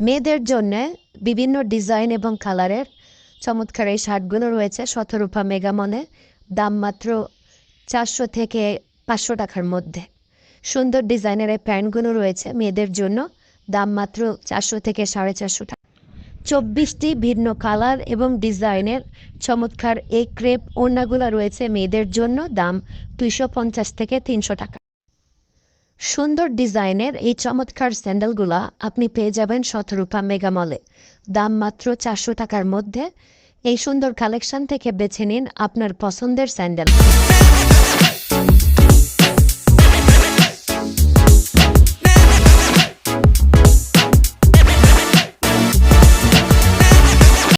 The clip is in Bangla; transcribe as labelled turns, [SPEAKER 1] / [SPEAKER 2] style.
[SPEAKER 1] মেয়েদের জন্য বিভিন্ন ডিজাইন এবং কালারের চমৎকার এই শার্টগুলো রয়েছে শতরূপা মেগামনে। দাম মাত্র 400 থেকে 500 টাকার মধ্যে। সুন্দর ডিজাইনের এই প্যান্টগুলো রয়েছে মেয়েদের জন্য, দাম মাত্র 400 থেকে 450 টাকা। 24টি ভিন্ন কালার এবং ডিজাইনের চমৎকার এই ক্রেপ ওড়নাগুলো রয়েছে মেয়েদের জন্য, দাম 250 থেকে 300 টাকা। সুন্দর ডিজাইনের এই চমৎকার স্যান্ডেলগুলা আপনি পেয়ে যাবেন শতরূপা মেগামলে, দাম মাত্র 400 টাকার মধ্যে। এই সুন্দর কালেকশন থেকে বেছে নিন আপনার পছন্দের স্যান্ডেল।